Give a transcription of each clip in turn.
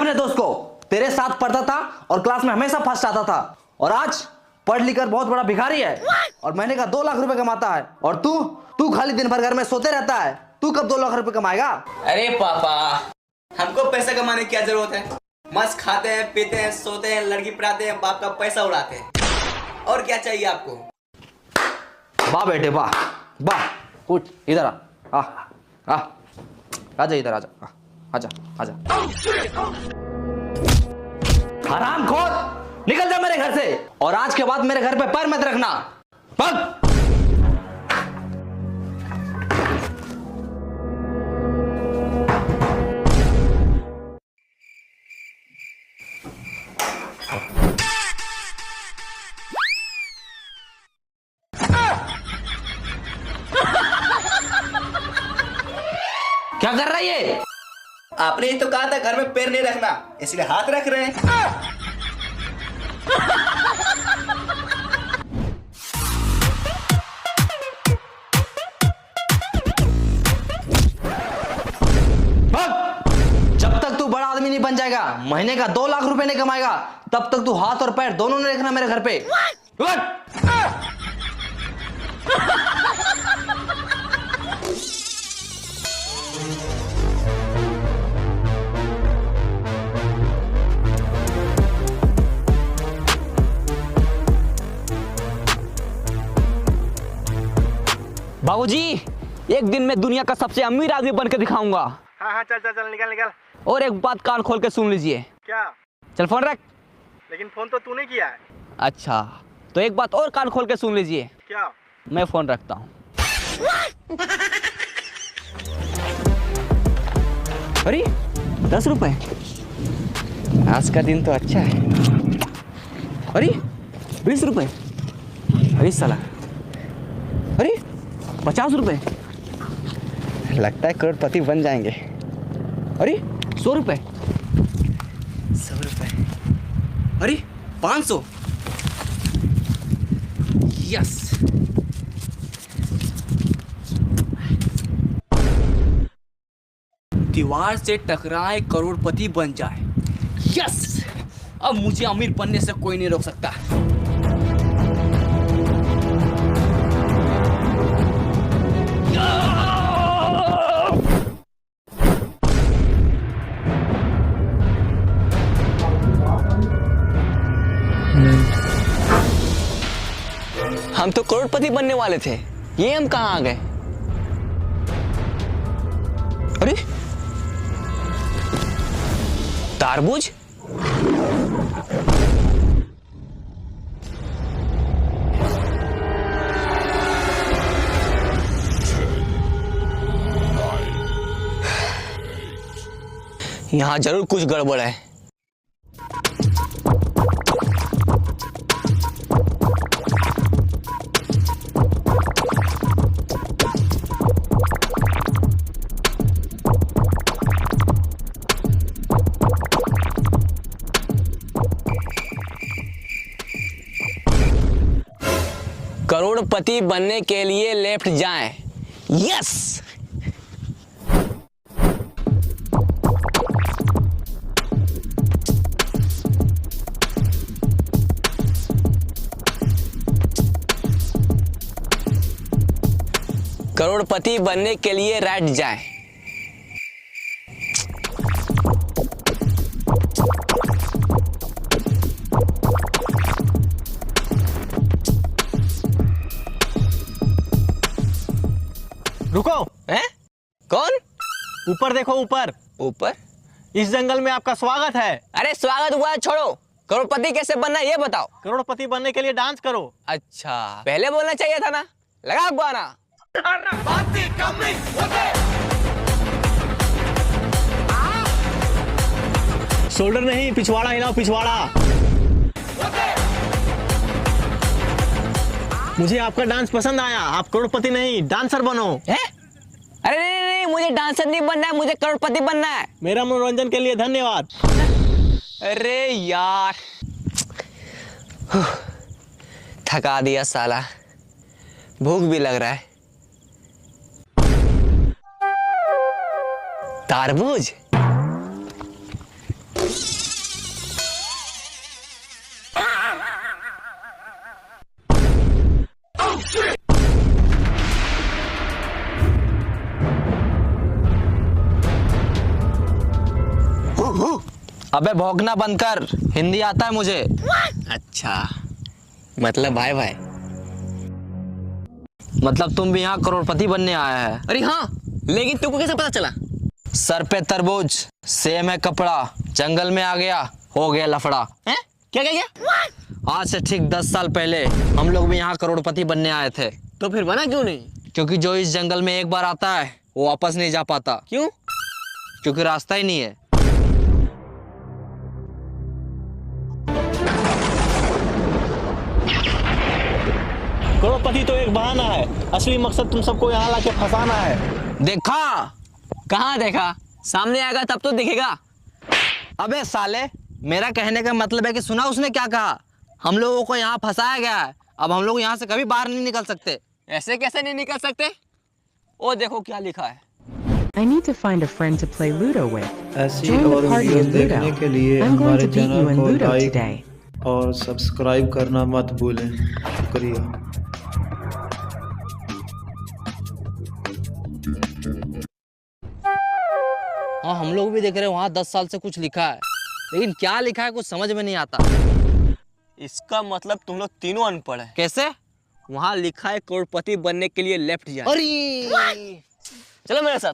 अपने दोस्त को, तेरे साथ पढ़ता था और क्लास में हमेशा फर्स्ट आता था, और आज पढ़ लिख कर बहुत बड़ा भिखारी है और महीने का 2 लाख रुपए कमाता है। और तू खाली दिन भर घर में सोते रहता है। तू कब 2 लाख रुपए कमाएगा? अरे पापा, हमको पैसा कमाने की क्या जरूरत है? मस्त खाते हैं, पीते हैं, सोते हैं, लड़की पढ़ाते हैं, बाप का पैसा उड़ाते हैं। और क्या चाहिए आपको? वाह बेटे वाह वाह। उठ इधर आ आजा इधर आजा आजा आजा। हरामखोर, निकल जा मेरे घर से, और आज के बाद मेरे घर पे पैर मत रखना। भाग। क्या कर रहा है ये? आपने ही तो कहा था घर में पैर नहीं रखना, इसलिए हाथ रख रहे हैं। जब तक तू बड़ा आदमी नहीं बन जाएगा, महीने का 2 लाख रुपए नहीं कमाएगा, तब तक तू हाथ और पैर दोनों नहीं रखना मेरे घर पे। बाबूजी, एक दिन मैं दुनिया का सबसे अमीर आदमी बनकर दिखाऊंगा। हाँ चल चल चल, निकल निकल। और एक बात कान खोल के सुन लीजिए। क्या? चल फोन रख। लेकिन फोन तो तूने किया है। अच्छा, तो एक बात और कान खोल के सुन लीजिए। क्या? मैं फोन रखता हूँ। अरे 10 रुपए, आज का दिन तो अच्छा है। अरे 20 रुपए, अरे साला, अरे 50 रुपए, लगता है करोड़पति बन जाएंगे। अरे 100 रुपए, 100 रुपए, अरे 500, यस। दीवार से टकराए करोड़पति बन जाए, यस। अब मुझे अमीर बनने से कोई नहीं रोक सकता। हम तो करोड़पति बनने वाले थे, ये हम कहाँ आ गए? अरे तारबूज, यहाँ जरूर कुछ गड़बड़ है। करोड़पति बनने के लिए लेफ्ट जाएं, यस। करोड़पति बनने के लिए राइट जाएं। रुको। हैं? कौन? ऊपर देखो, ऊपर। ऊपर? इस जंगल में आपका स्वागत है। अरे स्वागत हुआ है, छोड़ो। करोड़पति कैसे बनना है ये बताओ। करोड़पति बनने के लिए डांस करो। अच्छा, पहले बोलना चाहिए था ना। लगा गाना। शोल्डर नहीं, पिछवाड़ा हिलाओ, पिछवाड़ा। मुझे आपका डांस पसंद आया। आप करोड़पति नहीं, डांसर बनो। है? अरे नहीं, मुझे डांसर नहीं बनना है, मुझे करोड़पति बनना है। मेरा मनोरंजन के लिए धन्यवाद। अरे यार, थका दिया साला, भूख भी लग रहा है। तरबूज, अबे भौंकना बंद कर, हिंदी आता है मुझे। अच्छा, मतलब भाई भाई। मतलब तुम भी यहाँ करोड़पति बनने आया है? अरे हाँ, लेकिन तुमको कैसे पता चला? सर पे तरबूज, सेम है कपड़ा, जंगल में आ गया, हो गया लफड़ा। हैं? क्या क्या? आज से ठीक 10 साल पहले हम लोग भी यहाँ करोड़पति बनने आए थे। तो फिर बना क्यों नहीं? क्योंकि जो इस जंगल में एक बार आता है वो वापस नहीं जा पाता। क्यों? क्योंकि रास्ता ही नहीं है। करोड़पति तो एक बहाना है, असली मकसद तुम सबको यहाँ लाके फंसाना है। देखा? कहाँ देखा? सामने आएगा तब तो दिखेगा। अबे साले, मेरा कहने का मतलब है कि सुना उसने क्या कहा? हम लोगों को यहाँ फंसाया गया है, अब हम लोग यहाँ से कभी बाहर नहीं निकल सकते। ऐसे कैसे नहीं निकल सकते? ओ देखो क्या लिखा है। I need to find a friend to play Ludo with. ऐसी Join the और party वीडियोस in Ludo. देखने के लिए I'm going हमारे to beat you channel in को Ludo लाइक today. और सब्सक्राइब करना मत भूलें। शुक्रिया। हाँ, हम लोग भी देख रहे हैं वहाँ 10 साल से कुछ लिखा है, लेकिन क्या लिखा है कुछ समझ में नहीं आता। इसका मतलब तुम लोग तीनों अनपढ़ है। कैसे? वहाँ लिखा है करोड़पति बनने के लिए लेफ्ट जाए। अरे चलो मेरे साथ।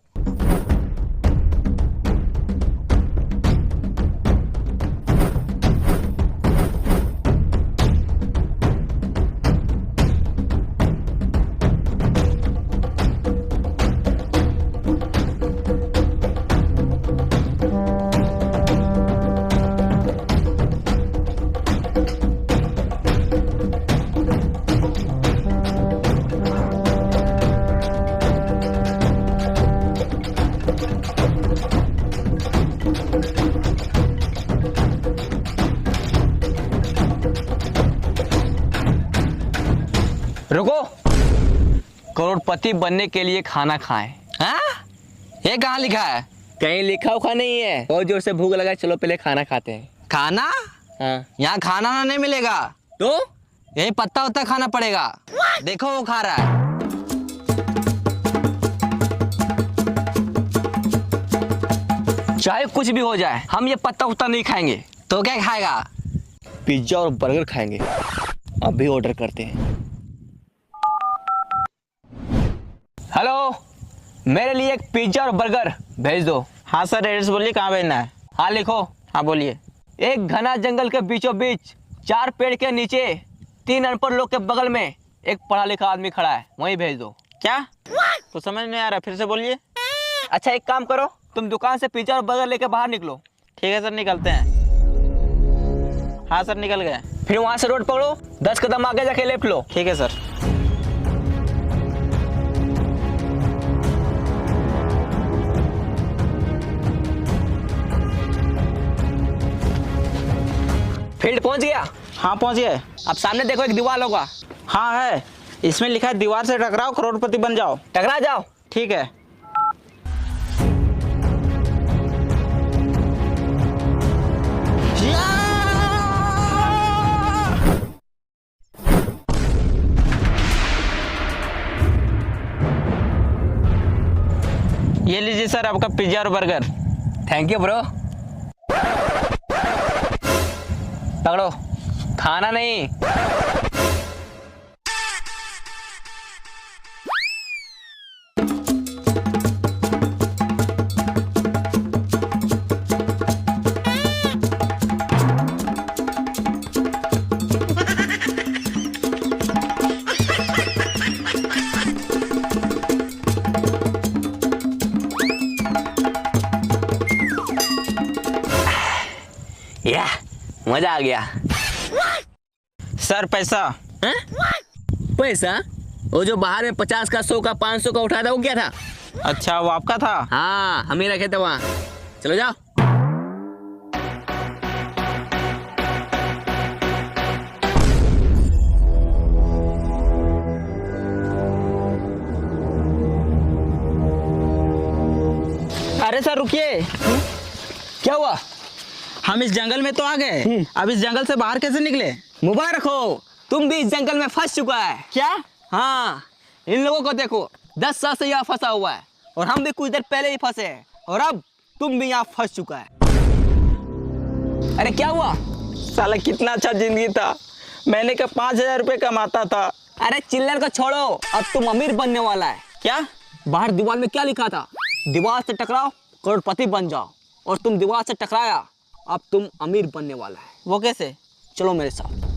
रुको, करोड़पति बनने के लिए खाना खाएं। हाँ? ये कहाँ लिखा है? कहीं लिखा उखा नहीं है। बहुत जोर से भूख लगा, चलो पहले खाना खाते हैं। खाना? हाँ। यहाँ खाना ना नहीं मिलेगा, तो यही पत्ता उत्ता खाना पड़ेगा। देखो वो खा रहा है। चाहे कुछ भी हो जाए, हम ये पत्ता उत्ता नहीं खाएंगे। तो क्या खाएगा? पिज्जा और बर्गर खाएंगे। अभी ऑर्डर करते हैं। हेलो, मेरे लिए एक पिज्जा और बर्गर भेज दो। हाँ सर, एड्रेस बोलिए, कहाँ भेजना है? हाँ लिखो। हाँ बोलिए। एक घना जंगल के बीचों बीच 4 पेड़ के नीचे 3 अनपढ़ लोग के बगल में एक पढ़ा लिखा आदमी खड़ा है, वहीं भेज दो। क्या? तो समझ नहीं आ रहा, फिर से बोलिए। अच्छा एक काम करो, तुम दुकान से पिज्जा और बर्गर लेके बाहर निकलो। ठीक है सर, निकलते हैं। हाँ सर, निकल गए। फिर वहां से रोड पकड़ो, 10 कदम आगे जाके लेफ्ट लो। ठीक है सर। फील्ड पहुंच गया? हाँ पहुँच गए। अब सामने देखो एक दीवार होगा। हाँ है, इसमें लिखा है दीवार से टकराओ करोड़पति बन जाओ। टकरा जाओ। ठीक है। ये लीजिए सर आपका पिज्जा और बर्गर। Thank you bro. पकड़ो, खाना नहीं। या मजा आ गया। सर पैसा। हाँ? पैसा? वो जो बाहर में 50 का, 100 का, 500 का उठाया था, वो क्या था? अच्छा, वो आपका था? हाँ, हम ही रखे थे वहाँ। चलो जाओ। अरे सर रुकिए। क्या हुआ? हम इस जंगल में तो आ गए, अब इस जंगल से बाहर कैसे निकले? मुबारक हो, तुम भी इस जंगल में फंस चुका है। क्या? हाँ, इन लोगों को देखो, 10 साल से यहाँ फंसा हुआ है, और हम भी कुछ देर पहले ही फंसे हैं, और अब तुम भी यहाँ फंस चुका है। अरे क्या हुआ? साला कितना अच्छा जिंदगी था, मैंने का 5,000 रुपये कमाता था। अरे चिल्लर को छोड़ो, अब तुम अमीर बनने वाला है। क्या? बाहर दीवार में क्या लिखा था? दीवार से टकराओ करोड़पति बन जाओ। और तुम दीवार से टकराया, अब तुम अमीर बनने वाला है। वो कैसे? चलो मेरे साथ।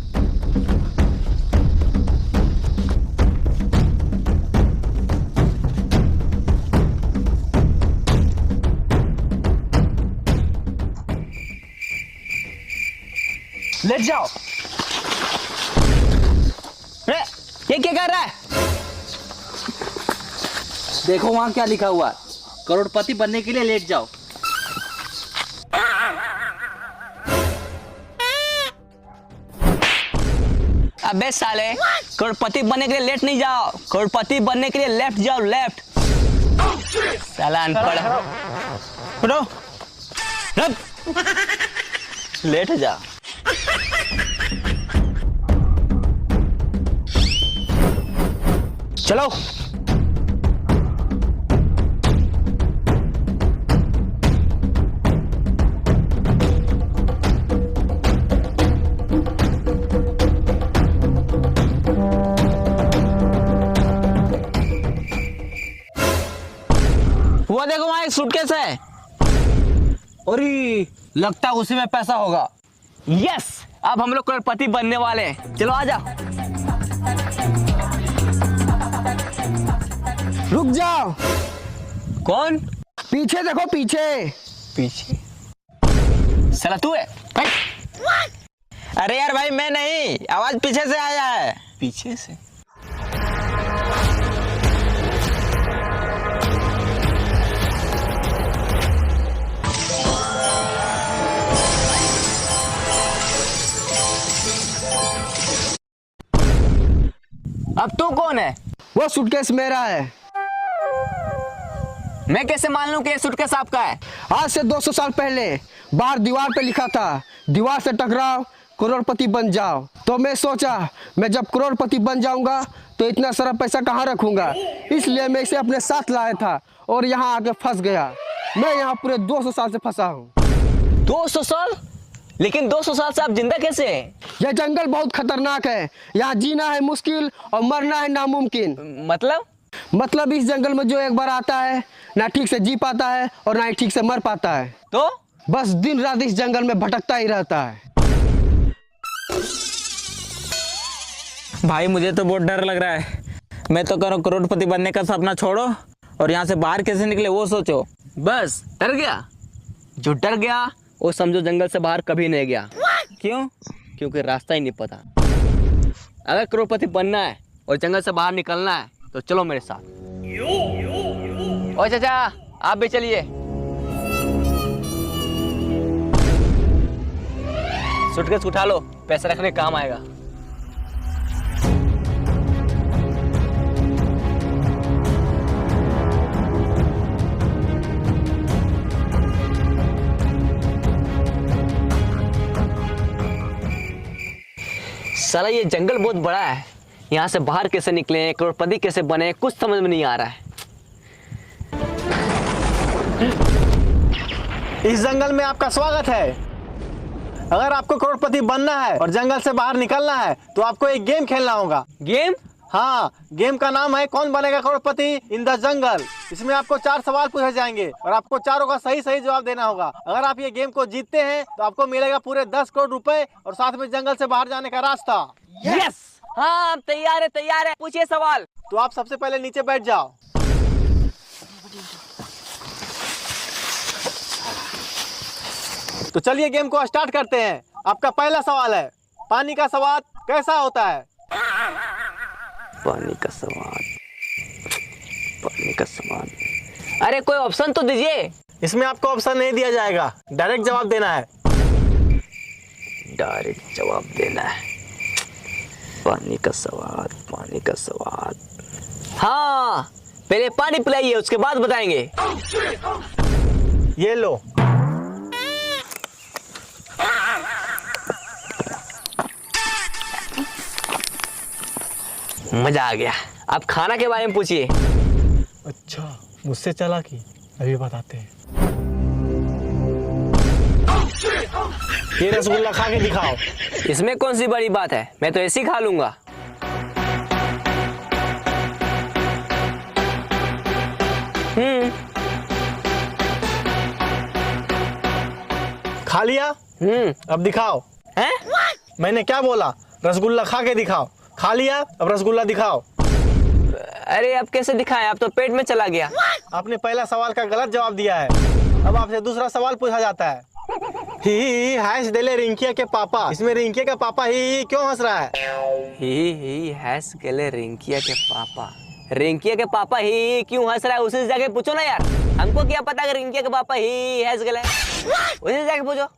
लेट जाओ। अरे ये क्या कर रहा है? देखो वहां क्या लिखा हुआ है, करोड़पति बनने के लिए लेट जाओ। अबे साले, करोड़पति बनने के लिए लेट नहीं जाओ, करोड़पति बनने के लिए लेफ्ट जाओ, लेफ्ट। साला अनपढ़। लेट जा। चलो। वो देखो वहां एक सूटकेस है। अरे लगता है उसी में पैसा होगा। यस, अब हम लोग करोड़पति बनने वाले हैं। चलो आजा। रुक जाओ। कौन? पीछे देखो, पीछे। पीछे? साला तू है? अरे यार भाई मैं नहीं, आवाज पीछे से आया है। पीछे से? अब तू कौन है? वो सूटकेस मेरा है। मैं कैसे मान लूं कि ये सूटकेस आपका है? आज से 200 साल पहले बाहर दीवार पे लिखा था, दीवार से टकराओ करोड़पति बन जाओ। तो मैं सोचा मैं जब करोड़पति बन जाऊंगा तो इतना सारा पैसा कहाँ रखूंगा, इसलिए मैं इसे अपने साथ लाया था और यहाँ आके फंस गया। मैं यहाँ पूरे 200 साल से फंसा हूँ। 200 साल? लेकिन 200 साल से आप जिंदा कैसे हैं? यह जंगल बहुत खतरनाक है, यहाँ जीना है मुश्किल और मरना है नामुमकिन। मतलब इस जंगल में जो एक बार आता है ना ठीक से जी पाता है और ना ही ठीक से मर पाता है। तो बस दिन रात इस जंगल में भटकता ही रहता है। भाई मुझे तो बहुत डर लग रहा है। मैं तो करो करोड़पति बनने का सपना छोड़ो और यहाँ से बाहर कैसे निकले वो सोचो। बस डर गया? जो डर गया वो समझो जंगल से बाहर कभी नहीं गया। क्यों? क्योंकि रास्ता ही नहीं पता। अगर करोड़पति बनना है और जंगल से बाहर निकलना है तो चलो मेरे साथ। ओ चाचा, आप भी चलिए। सूटकेस उठा लो, पैसा रखने काम आएगा। साला ये जंगल बहुत बड़ा है, यहाँ से बाहर कैसे निकले, करोड़पति कैसे बने, कुछ समझ में नहीं आ रहा है। इस जंगल में आपका स्वागत है। अगर आपको करोड़पति बनना है और जंगल से बाहर निकलना है तो आपको एक गेम खेलना होगा। गेम? हाँ, गेम का नाम है कौन बनेगा करोड़पति इन द जंगल। इसमें आपको 4 सवाल पूछे जाएंगे और आपको चारों का सही सही जवाब देना होगा। अगर आप ये गेम को जीतते हैं तो आपको मिलेगा पूरे 10 करोड़ रुपए और साथ में जंगल से बाहर जाने का रास्ता। यस, हाँ तैयार है, तैयार है। पूछिए सवाल। तो आप सबसे पहले नीचे बैठ जाओ। तो चलिए गेम को स्टार्ट करते हैं। आपका पहला सवाल है, पानी का स्वाद कैसा होता है? पानी का स्वाद, पानी का स्वाद। अरे कोई ऑप्शन तो दीजिए। इसमें आपको ऑप्शन नहीं दिया जाएगा, डायरेक्ट जवाब देना है। डायरेक्ट जवाब देना है। पानी का स्वाद, पानी का स्वाद। हाँ, पहले पानी पिलाइए, उसके बाद बताएंगे। ये लो। मजा आ गया। आप खाना के बारे में पूछिए। अच्छा, मुझसे चालाकी, अभी बताते हैं। ये रसगुल्ला खा के दिखाओ। इसमें कौन सी बड़ी बात है, मैं तो ऐसे ही खा लूंगा। खा लिया? अब दिखाओ। हैं? मैंने क्या बोला? रसगुल्ला खा के दिखाओ। खा लिया, अब रसगुल्ला दिखाओ। अरे अब कैसे दिखाएं, अब तो पेट में चला गया। आपने पहला सवाल का गलत जवाब दिया है। अब आपसे दूसरा सवाल पूछा जाता है। ही हंस देले रिंकिया के पापा। इसमें रिंकिया का पापा ही क्यों हंस रहा है? ही हंस गले रिंकिया के पापा। रिंकिया के पापा ही क्यों हंस रहा है, उसी से जाके पूछो ना यार। हमको क्या पता कि रिंकिया के पापा ही हंस गले, उसी से जाके पूछो।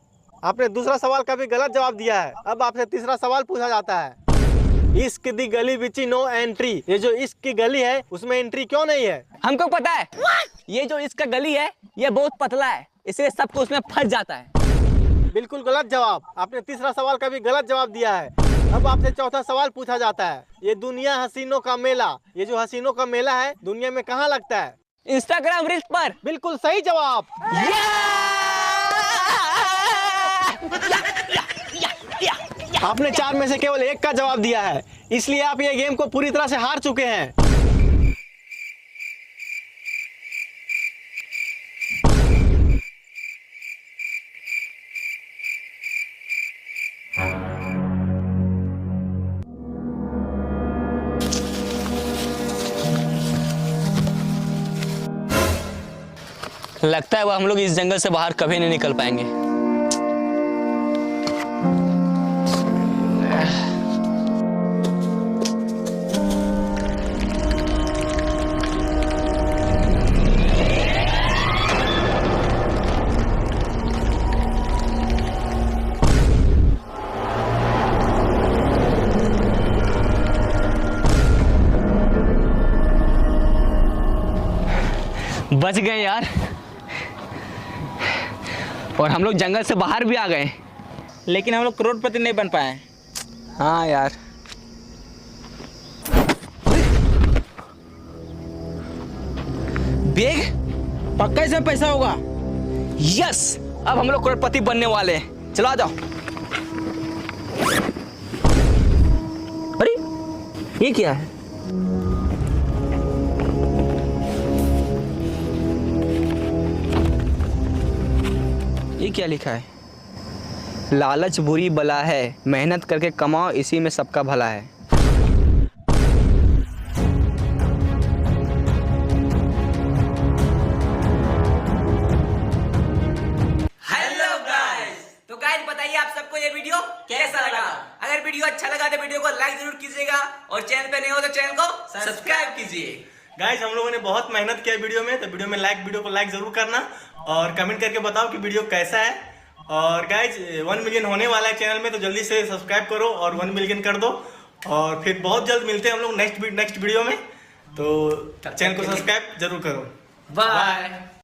आपने दूसरा सवाल का भी गलत जवाब दिया है। अब आपसे तीसरा सवाल पूछा जाता है। इश्क दी गली बिची नो एंट्री। ये जो इश्क की गली है उसमें एंट्री क्यों नहीं है? हमको पता है, ये जो इसका गली है ये बहुत पतला है, इसलिए सबको उसमें फंस जाता है। बिल्कुल गलत जवाब। आपने तीसरा सवाल का भी गलत जवाब दिया है। अब आपसे चौथा सवाल पूछा जाता है। ये दुनिया हसीनों का मेला, ये जो हसीनों का मेला है दुनिया में कहाँ लगता है? इंस्टाग्राम रील्स पर। बिल्कुल सही जवाब। आपने 4 में से केवल 1 का जवाब दिया है, इसलिए आप ये गेम को पूरी तरह से हार चुके हैं। लगता है वो हम लोग इस जंगल से बाहर कभी नहीं निकल पाएंगे। बच गए यार, और हम लोग जंगल से बाहर भी आ गए, लेकिन हम लोग करोड़पति नहीं बन पाए। हाँ यार। बैग पक्का इसमें पैसा होगा। यस, अब हम लोग करोड़पति बनने वाले हैं। चलो आ जाओ। अरे ये क्या है? ये क्या लिखा है? लालच बुरी बला है, मेहनत करके कमाओ, इसी में सबका भला है। हेलो गाइस, तो गाइस बताइए आप सबको ये वीडियो कैसा लगा? अगर वीडियो अच्छा लगा तो वीडियो को लाइक जरूर कीजिएगा और चैनल पे नए हो तो चैनल को सब्सक्राइब कीजिए। गाइस हम लोगों ने बहुत मेहनत किया वीडियो में, तो वीडियो को लाइक जरूर करना और कमेंट करके बताओ कि वीडियो कैसा है। और गाइस 1 मिलियन होने वाला है चैनल में, तो जल्दी से सब्सक्राइब करो और 1 मिलियन कर दो। और फिर बहुत जल्द मिलते हैं हम लोग नेक्स्ट वीडियो में, तो चैनल को सब्सक्राइब जरूर करो। बाय।